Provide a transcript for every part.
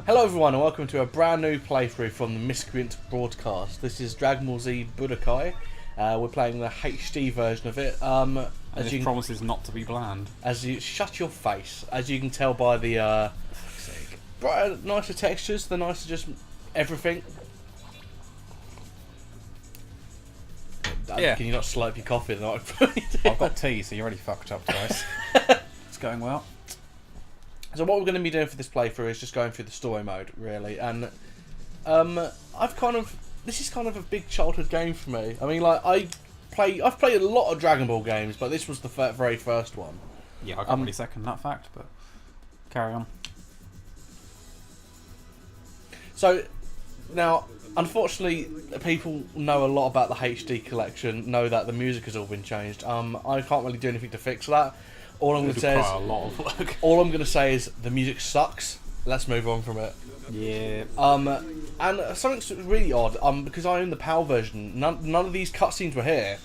Hello everyone and welcome to a brand new playthrough from the Miscreant broadcast. This is Dragonball Z Budokai. We're playing the HD version of it. And it promises not to be bland. Shut your face. As you can tell by the brighter, nicer textures, the nicer just everything. Yeah. Can you not slurp your coffee? I've got tea, so you're already fucked up twice. It's going well. So what we're going to be doing for this playthrough is just going through the story mode, really, and this is kind of a big childhood game for me. I mean, like I've played a lot of Dragon Ball games, but this was the very first one. Yeah, I can't really second that fact, but carry on. So now, unfortunately, people know a lot about the HD collection, know that the music has all been changed. I can't really do anything to fix that. All I'm going to say is a lot of work. All I'm going to say is the music sucks. Let's move on from it. Yeah. And something's really odd. Because I own the PAL version, none of these cutscenes were here.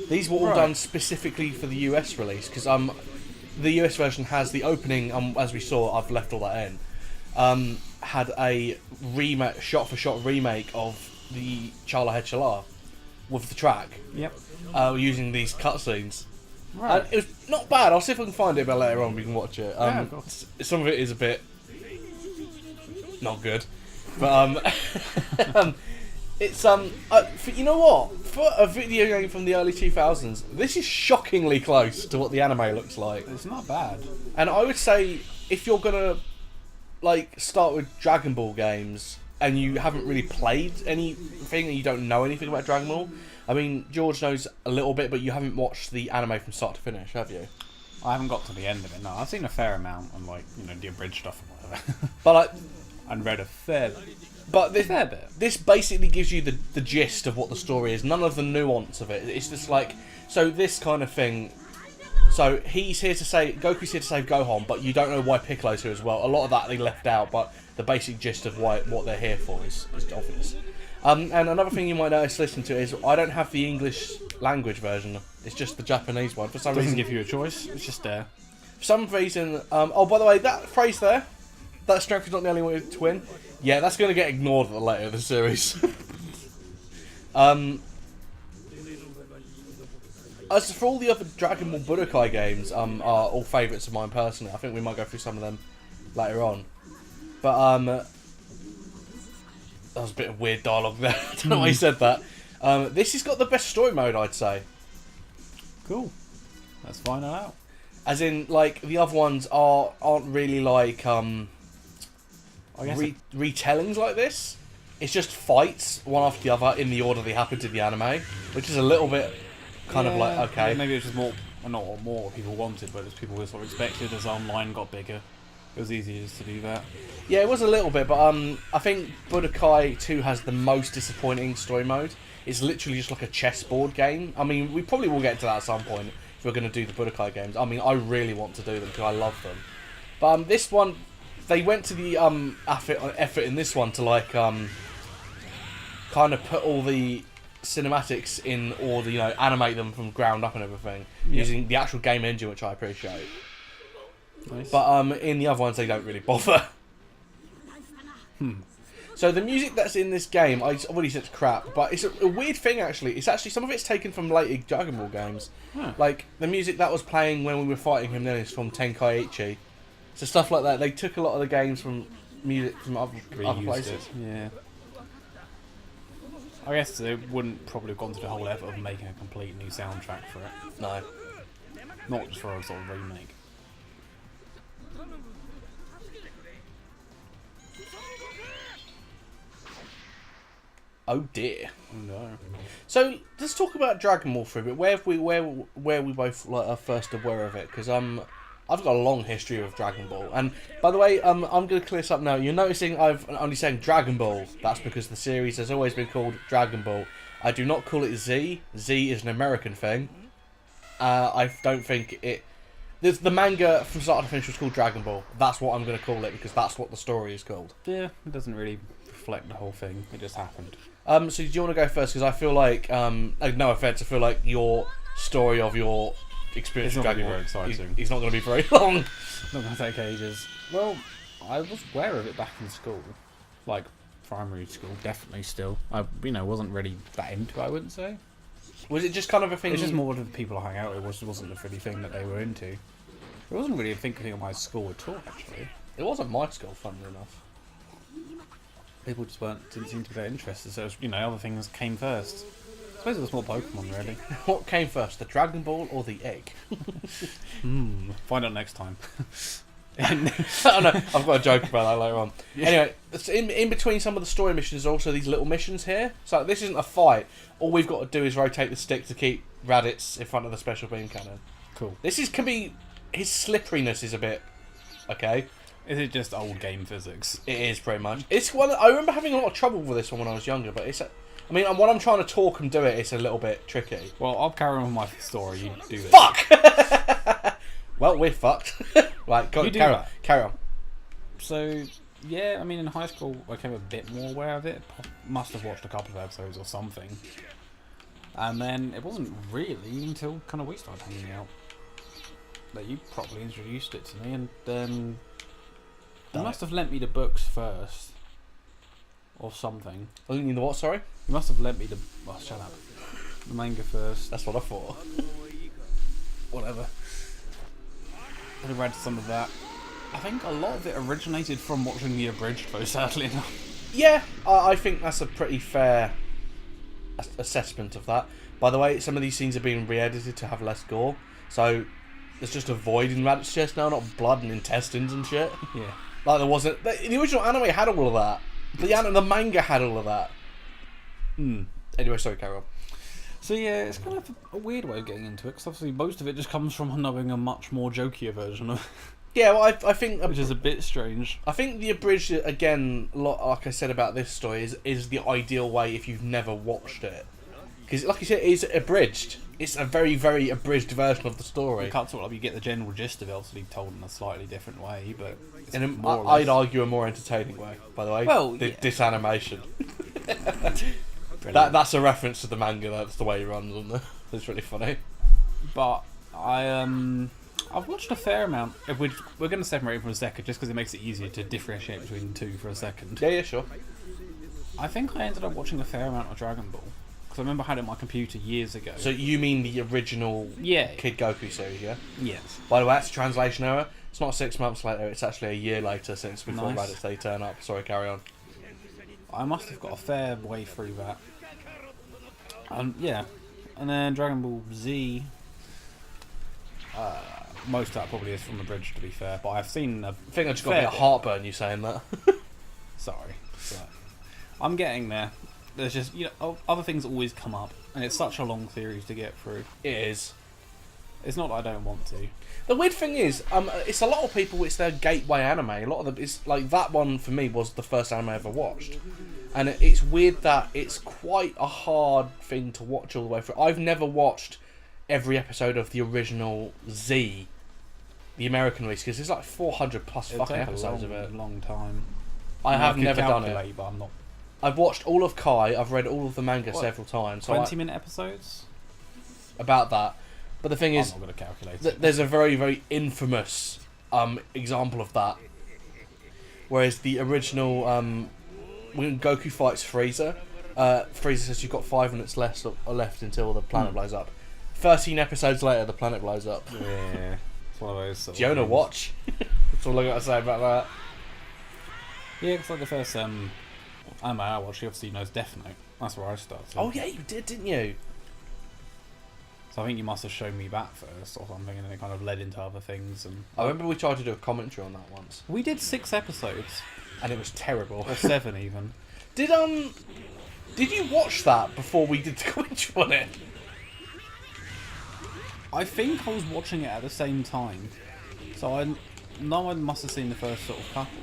These were all done specifically for the US release. Because the US version has the opening. As we saw, I've left all that in. Had a shot-for-shot remake of the Chala Head Chala with the track. Yep. Using these cutscenes. Right. It was not bad. I'll see if I can find it a bit later on. We can watch it. Yeah, some of it is a bit not good, but it's you know what? For a video game from the early 2000s, this is shockingly close to what the anime looks like. It's not bad. And I would say if you're gonna start with Dragon Ball games and you haven't really played anything and you don't know anything about Dragon Ball. I mean, George knows a little bit, but you haven't watched the anime from start to finish, have you? I haven't got to the end of it, no. I've seen a fair amount on, the abridged stuff or whatever. But, and read a fair bit. But this basically gives you the gist of what the story is. None of the nuance of it. It's just so this kind of thing. So Goku's here to save Gohan, but you don't know why Piccolo's here as well. A lot of that they left out, but the basic gist of what they're here for is obvious. And another thing you might notice listening to is I don't have the English language version. It's just the Japanese one. For some reason, give you a choice. It's just there. For some reason, oh, by the way, that phrase there, that strength is not the only way to win. Yeah, that's going to get ignored at the later of the series. As for all the other Dragon Ball Budokai games, are all favourites of mine personally. I think we might go through some of them later on. But That was a bit of weird dialogue there. I don't know why he said that. This has got the best story mode, I'd say. Cool. Let's find it out. As in, like, the other ones aren't really like retellings like this. It's just fights, one after the other, in the order they happened in the anime. Which is a little bit kind of like, okay. Yeah, maybe it's just more, well, not more what people wanted, but it's people who sort of expected as online got bigger. It was easier to do that. Yeah, it was a little bit, but I think Budokai 2 has the most disappointing story mode. It's literally just like a chessboard game. I mean, we probably will get to that at some point if we're going to do the Budokai games. I mean, I really want to do them because I love them. But this one, they went to the effort in this one to like kind of put all the cinematics in, or the, animate them from ground up and everything using the actual game engine, which I appreciate. Nice. But in the other ones, they don't really bother. So the music that's in this game, I've already said it's crap, but it's a weird thing actually. It's actually, some of it's taken from later Dragon Ball games. Like, the music that was playing when we were fighting him then is from Tenkaichi. So stuff like that. They took a lot of the games from music from other places. Yeah. I guess they wouldn't probably have gone to the whole effort of making a complete new soundtrack for it. No. Not just for a sort of remake. Oh dear. Oh no. So let's talk about Dragon Ball for a bit. Where we both are first aware of it? Because I've got a long history of Dragon Ball. And by the way, I'm going to clear this up now. You're noticing I've only saying Dragon Ball. That's because the series has always been called Dragon Ball. I do not call it Z. Z is an American thing. I don't think it. The manga from start to finish was called Dragon Ball. That's what I'm going to call it because that's what the story is called. Yeah, it doesn't really reflect the whole thing. It just happened. So do you want to go first? Because I feel like, no offense, I feel like your story of your experience with Dragon Ball is not going to be very long. Not going to take ages. Well, I was aware of it back in school, like primary school, definitely still. I, wasn't really that into it, I wouldn't say. Was it just kind of a thing? It's just more the people I hang out with. Wasn't a really thing that they were into. It wasn't really a thing of my school at all, actually. It wasn't my school, funnily enough. People just didn't seem to be that interested, so other things came first. I suppose it was more Pokemon, really. What came first, the Dragon Ball or the egg? Find out next time. I don't know, I've got a joke about that later on. Yeah. Anyway, in between some of the story missions, also these little missions here. So this isn't a fight. All we've got to do is rotate the stick to keep Raditz in front of the special beam cannon. Cool. Can be... His slipperiness is a bit... Okay. Is it just old game physics? It is, pretty much. It's one. I remember having a lot of trouble with this one when I was younger, but when I'm trying to talk and do it, it's a little bit tricky. Well, I'll carry on with my story. You do this. Fuck! Well, we're fucked. Right, carry on. So, yeah, in high school, I became a bit more aware of it. Must have watched a couple of episodes or something. And then it wasn't really until kind of we started hanging out that you probably introduced it to me, and you must have lent me the books first, or something. Oh, you mean the what, sorry? You must have lent me the... Oh, shut up. The manga first. That's what I thought. Whatever. I read some of that. I think a lot of it originated from watching the abridged, though, sadly enough. Yeah, I think that's a pretty fair assessment of that. By the way, some of these scenes are being re-edited to have less gore, so there's just a void in Raditz's chest now, not blood and intestines and shit. Yeah. Like there wasn't... The original anime had all of that. The manga had all of that. Anyway, sorry, carry on. So yeah, it's kind of a weird way of getting into it, because obviously most of it just comes from knowing a much more jokier version of it. Yeah, well, I think... Which is a bit strange. I think the abridged, again, like I said about this story, is the ideal way if you've never watched it. Because, like you said, it's abridged. It's a very, very abridged version of the story. You can't sort of, you get the general gist of it, obviously told in a slightly different way, but... I'd argue a more entertaining way, by the way. Well, this animation. That's a reference to the manga, that's the way he runs on there. It's really funny. But I've watched a fair amount. We're going to separate for a second, just because it makes it easier to differentiate between the two for a second. Yeah, sure. I think I ended up watching a fair amount of Dragon Ball, because I remember I had it on my computer years ago. So you mean the original Kid Goku series, yeah? Yes. By the way, that's a translation error. It's not 6 months later, it's actually a year later since before Nice. Raditz they turn up. Sorry, carry on. I must have got a fair way through that. Yeah. And then Dragon Ball Z. Most of that probably is from the bridge, to be fair. But I've seen I think I just got a bit of heartburn you saying that. Sorry. But I'm getting there. There's just, other things always come up. And it's such a long series to get through. It is. It's not that I don't want to. The weird thing is, it's a lot of people, it's their gateway anime. A lot of them, it's like that one for me was the first anime I ever watched. And it's weird that it's quite a hard thing to watch all the way through. I've never watched every episode of the original Z, the American release, because there's like 400 plus fucking episodes of it. Long time. I have never done it. But I'm not. I've watched all of Kai. I've read all of the manga several times. 20-minute episodes? About that. But the thing is, I'm not going to calculate it. There's a very, very infamous example of that. Whereas the original, when Goku fights Frieza, Frieza says you've got 5 minutes left until the planet blows up. 13 episodes later, the planet blows up. Yeah, it's one of those. Jonah watch. That's all I got to say about that. Yeah, it's like the first anime I watched. He obviously knows Death Note. That's where I started. Oh yeah, you did, didn't you? So I think you must have shown me that first or something, and then it kind of led into other things. And I remember we tried to do a commentary on that once. We did 6 episodes, and it was terrible. Or 7 even. Did you watch that before we did the commentary on it? I think I was watching it at the same time, so I must have seen the first sort of couple,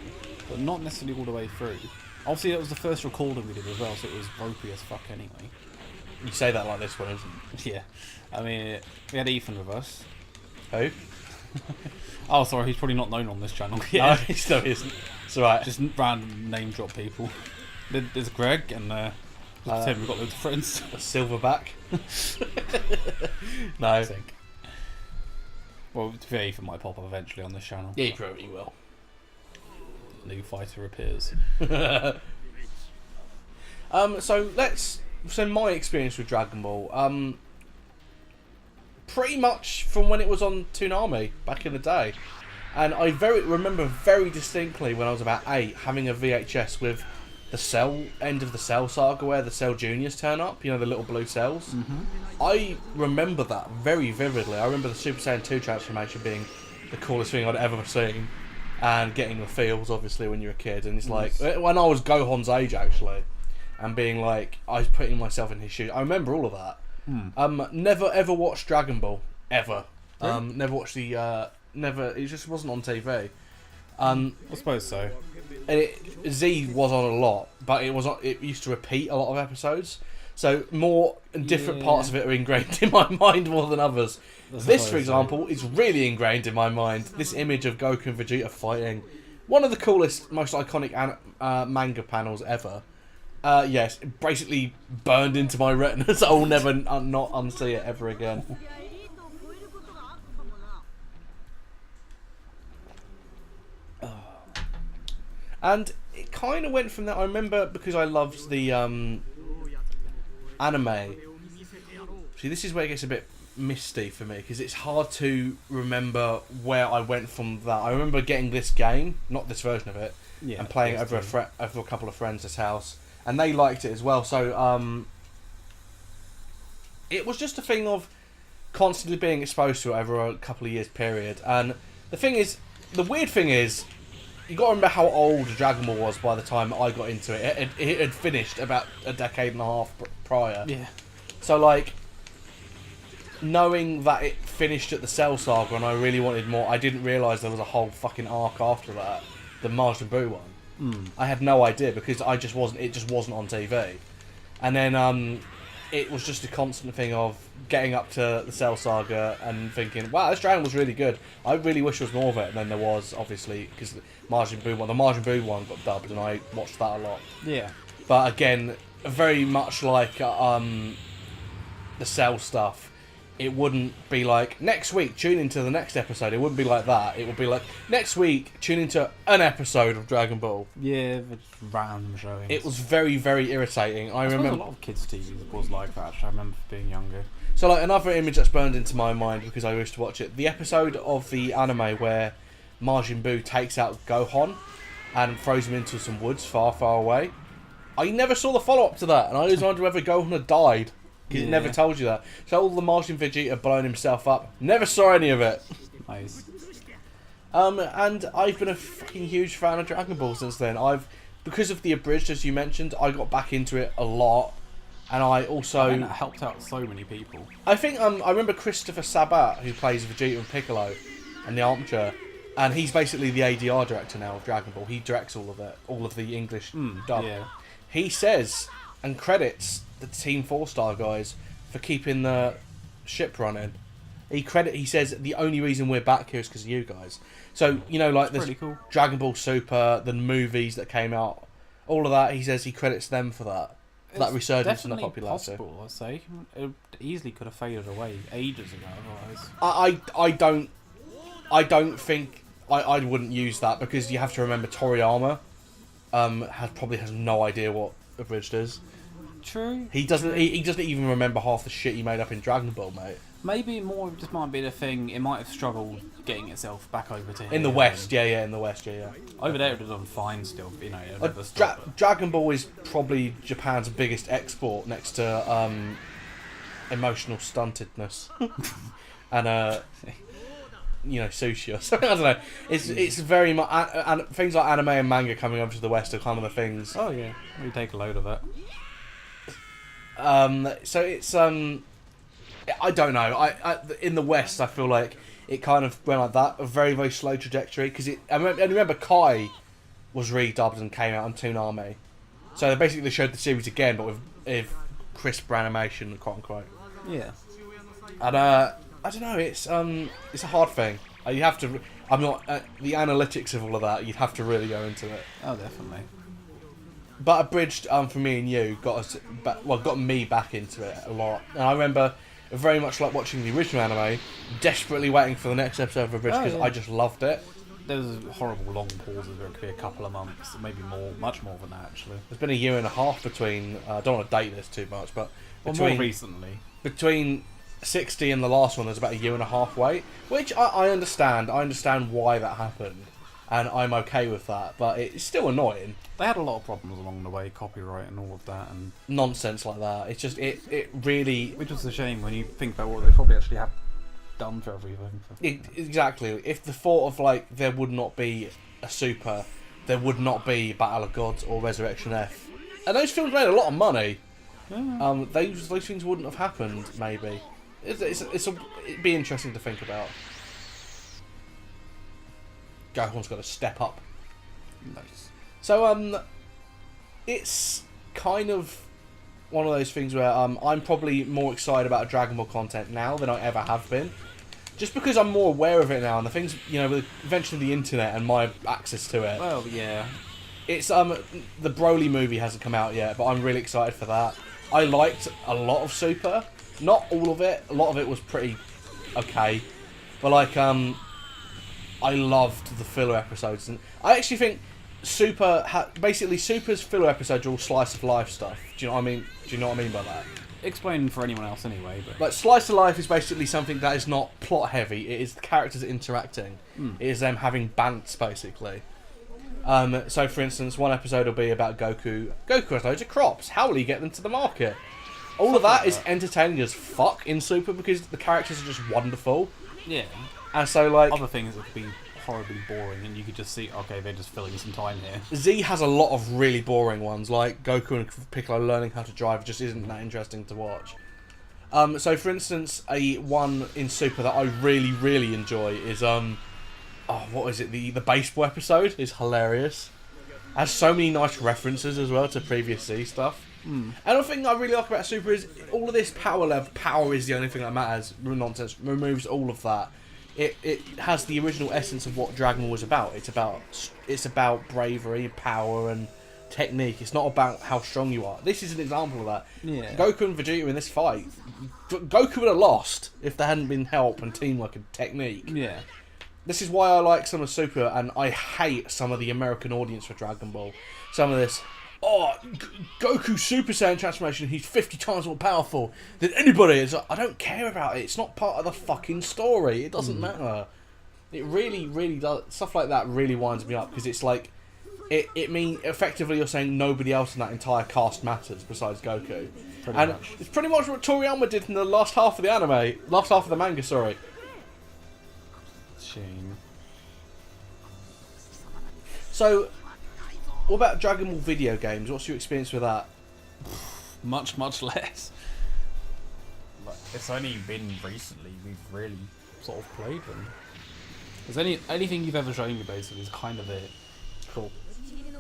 but not necessarily all the way through. Obviously, it was the first recording we did as well, so it was ropey as fuck anyway. You say that like this one, isn't it? Yeah. I mean, we had Ethan with us. Who? Oh, sorry, he's probably not known on this channel. Yeah. No, he still isn't. It's alright. Just random name drop people. There's Greg, and we've got loads of friends. A silverback. No. Well, to be fair, Ethan might pop up eventually on this channel. Yeah, he probably will. New fighter appears. So my experience with Dragon Ball, pretty much from when it was on Toonami back in the day, and I remember very distinctly when I was about 8 having a VHS with the Cell end of the Cell saga where the Cell Juniors turn up, the little blue cells. Mm-hmm. I remember that very vividly. I remember the Super Saiyan 2 transformation being the coolest thing I'd ever seen, and getting the feels obviously when you're a kid, and it's like when I was Gohan's age actually. And being like, I was putting myself in his shoes. I remember all of that. Never ever watched Dragon Ball ever. Really? Never watched the. Never. It just wasn't on TV. I suppose so. Z was on a lot, but it used to repeat a lot of episodes. So more and different parts of it are ingrained in my mind more than others. This, for example, is really ingrained in my mind. This image of Goku and Vegeta fighting, one of the coolest, most iconic manga panels ever. Yes, it basically burned into my retina, so I'll never not unsee it ever again. And it kind of went from that. I remember because I loved the anime. See, this is where it gets a bit misty for me, because it's hard to remember where I went from that. I remember getting this game, not this version of it, and playing it over a couple of friends' house. And they liked it as well, so it was just a thing of constantly being exposed to it over a couple of years period. And the weird thing is, you got to remember how old Dragon Ball was by the time I got into it. It had finished about a decade and a half prior. Yeah. So like, knowing that it finished at the Cell Saga and I really wanted more, I didn't realise there was a whole fucking arc after that, the Majin Buu one. I had no idea because it just wasn't on TV. And then it was just a constant thing of getting up to the Cell Saga and thinking, wow, this Dragon was really good. I really wish there was more of it. And then there was, obviously, because the Majin Buu one got dubbed and I watched that a lot. Yeah. But again, very much like the Cell stuff, it wouldn't be like, next week, tune into the next episode. It wouldn't be like that. It would be like, next week, tune into an episode of Dragon Ball. Yeah, just random showings. It was very, very irritating. I remember a lot of kids' TVs was like that, actually. I remember being younger. So, like, another image that's burned into my mind because I used to watch it, the episode of the anime where Majin Buu takes out Gohan and throws him into some woods far, far away. I never saw the follow-up to that, and I always wondered whether Gohan had died. Because it never told you that. So all the Martian Vegeta blowing himself up, never saw any of it. Nice. And I've been a fucking huge fan of Dragon Ball since then. Because of the abridged, as you mentioned, I got back into it a lot. And I also... And it helped out so many people. I think, I remember Christopher Sabat, who plays Vegeta and Piccolo, and the Armchair. And he's basically the ADR director now of Dragon Ball. He directs all of it, all of the English dub. Yeah. He says, and credits the Team 4-star guys for keeping the ship running. He says the only reason we're back here is because of you guys. So, you know, like this cool. Dragon Ball Super, the movies that came out, all of that, he says he credits them for that. That resurgence in the popularity. Possible, I'd say. It easily could have faded away ages ago otherwise. I don't think I wouldn't use that, because you have to remember Toriyama probably has no idea what abridged is. True. He doesn't even remember half the shit he made up in Dragon Ball, mate. Maybe more of this might be the thing. It might have struggled getting itself back over to here. In the West, in the West, yeah. Over there, it would have done fine still. You know, Dragon Ball is probably Japan's biggest export, next to emotional stuntedness and sushi or something. I don't know. It's very much and things like anime and manga coming over to the West are kind of the things. Oh yeah, we take a load of it. So it's I don't know. In the West, I feel like it kind of went like that, a very, very slow trajectory. Because I remember Kai was redubbed and came out on Toonami. So they basically showed the series again, but with crisp animation, quote unquote. Yeah. And I don't know. It's a hard thing. You have to. I'm not the analytics of all of that. You'd have to really go into it. Oh, definitely. But abridged for me and you got me back into it a lot. And I remember very much like watching the original anime, desperately waiting for the next episode of abridged because I just loved it. There's horrible long pauses where it could be a couple of months, maybe more, much more than that actually. There's been a year and a half between. I don't want to date this too much, but more recently, between 60 and the last one, there's about a year and a half wait, which I understand. I understand why that happened, and I'm okay with that. But it's still annoying. They had a lot of problems along the way, copyright and all of that, and nonsense like that. It's just it really. Which was a shame when you think about what they probably actually have done for everything. Exactly. If the thought of like there would not be a Super, there would not be Battle of Gods or Resurrection F, and those films made a lot of money. Yeah. Those things wouldn't have happened. Maybe it'd be interesting to think about. Gohan's got to step up. Nice. So it's kind of one of those things where I'm probably more excited about Dragon Ball content now than I ever have been, just because I'm more aware of it now and the things, with the invention of the internet and my access to it. Well, yeah. It's the Broly movie hasn't come out yet, but I'm really excited for that. I liked a lot of Super, not all of it. A lot of it was pretty okay, but like I loved the filler episodes, and I actually think basically Super's filler episodes are all slice of life stuff. Do you know what I mean? Do you know what I mean by that? Explain for anyone else anyway. But like slice of life is basically something that is not plot heavy. It is the characters interacting. It is them having bants basically. So for instance, one episode will be about Goku. Goku has loads of crops. How will he get them to the market? All of that is entertaining as fuck in Super because the characters are just wonderful. Yeah. And so like other things that could be horribly boring, and you could just see, okay, they're just filling some time here. Z has a lot of really boring ones, like Goku and Piccolo learning how to drive just isn't that interesting to watch. So for instance, a one in Super that I really, really enjoy is what is it? The baseball episode is hilarious. Has so many nice references as well to previous Z stuff. And the thing I really like about Super is all of this power is the only thing that matters. Nonsense removes all of that. It has the original essence of what Dragon Ball was about. It's about bravery, power, and technique. It's not about how strong you are. This is an example of that. Yeah. Goku and Vegeta in this fight, Goku would have lost if there hadn't been help and teamwork and technique. Yeah. This is why I like some of Super, and I hate some of the American audience for Dragon Ball. Some of this, Goku Super Saiyan transformation, he's 50 times more powerful than anybody. It's like, I don't care about it. It's not part of the fucking story. It doesn't matter. It really, really does. Stuff like that really winds me up, because it's like, it mean effectively you're saying nobody else in that entire cast matters besides Goku. Pretty And much. it's pretty much what Toriyama did in the last half of the anime, last half of the manga, sorry. Shame. So, what about Dragon Ball video games? What's your experience with that? Much less. Like, it's only been recently we've really sort of played them. Because anything you've ever shown me basically is kind of it. Cool.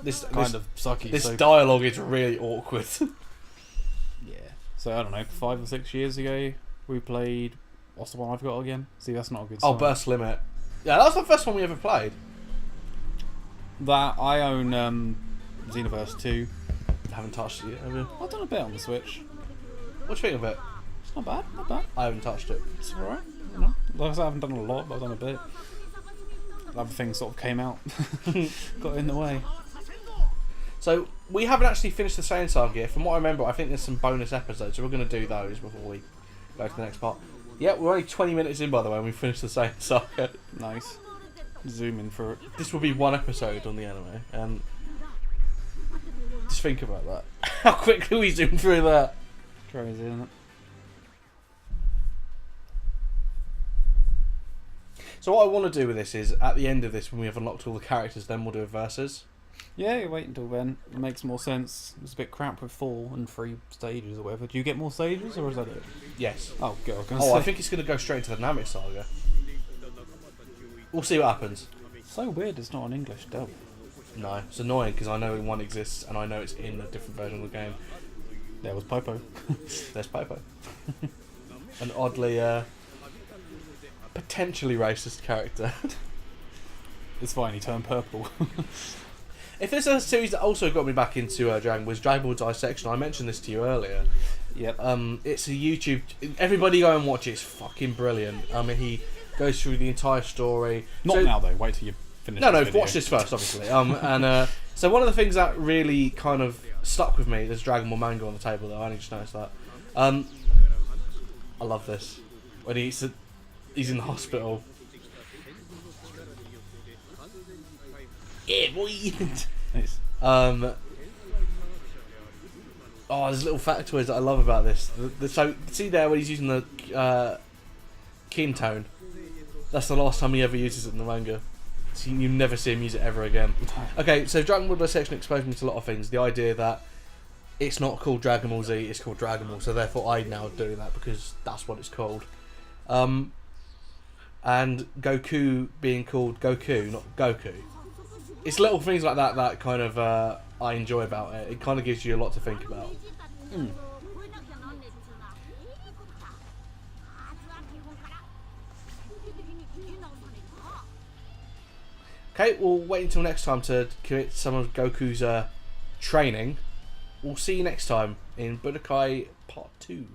This Kind of sucky. This So, dialogue is really awkward. yeah. So I don't know, 5 or 6 years ago we played. What's the one I've got again? See, that's not a good Oh, sign. Burst Limit. Yeah, that was the first one we ever played. That I own Xenoverse 2. Haven't touched it yet, have you? I've done a bit on the Switch. What do you think of it? It's not bad, not bad. I haven't touched it. It's alright. You know? Like I said, I haven't done a lot, but I've done a bit. Other things sort of came out, got in the way. So, we haven't actually finished the Saiyan Saga yet. From what I remember, I think there's some bonus episodes, so we're going to do those before we go to the next part. Yeah, we're only 20 minutes in, by the way, and we finished the Saiyan Saga. Nice. Zoom in for it. This will be one episode on the anime, and just think about that. How quickly we zoom through that. Crazy, isn't it? So what I want to do with this is, at the end of this, when we have unlocked all the characters, then we'll do a versus. Yeah, you wait until then. It makes more sense. It's a bit crap with 4 and 3 stages or whatever. Do you get more stages, or is that it? Yes. Oh, God. I was gonna Oh, say. I think it's going to go straight into the Namek Saga. We'll see what happens. So weird it's not an English dub. No, it's annoying because I know one exists and I know it's in a different version of the game. There was Popo. There's Popo. An oddly, potentially racist character. It's fine, he turned purple. If there's a series that also got me back into Dragon was Dragon Ball Dissection. I mentioned this to you earlier. Yep. It's a YouTube. Everybody go and watch it. It's fucking brilliant. I mean, he goes through the entire story. Not now though. Wait till you finish. No, this video. watch this first, obviously. So one of the things that really kind of stuck with me, there's Dragon Ball manga on the table though. I only just noticed that. I love this when he's in the hospital. Yeah, boy. Nice. Oh, there's little factoids that I love about this. So, see there when he's using the kin tone? That's the last time he ever uses it in the manga. So you never see him use it ever again. Okay, so Dragon Ball Dissection exposed me to a lot of things. The idea that it's not called Dragon Ball Z, it's called Dragon Ball, so therefore I now do that because that's what it's called. And Goku being called Goku, not Goku. It's little things like that that kind of I enjoy about it. It kind of gives you a lot to think about. Okay, we'll wait until next time to commit some of Goku's training. We'll see you next time in Budokai Part 2.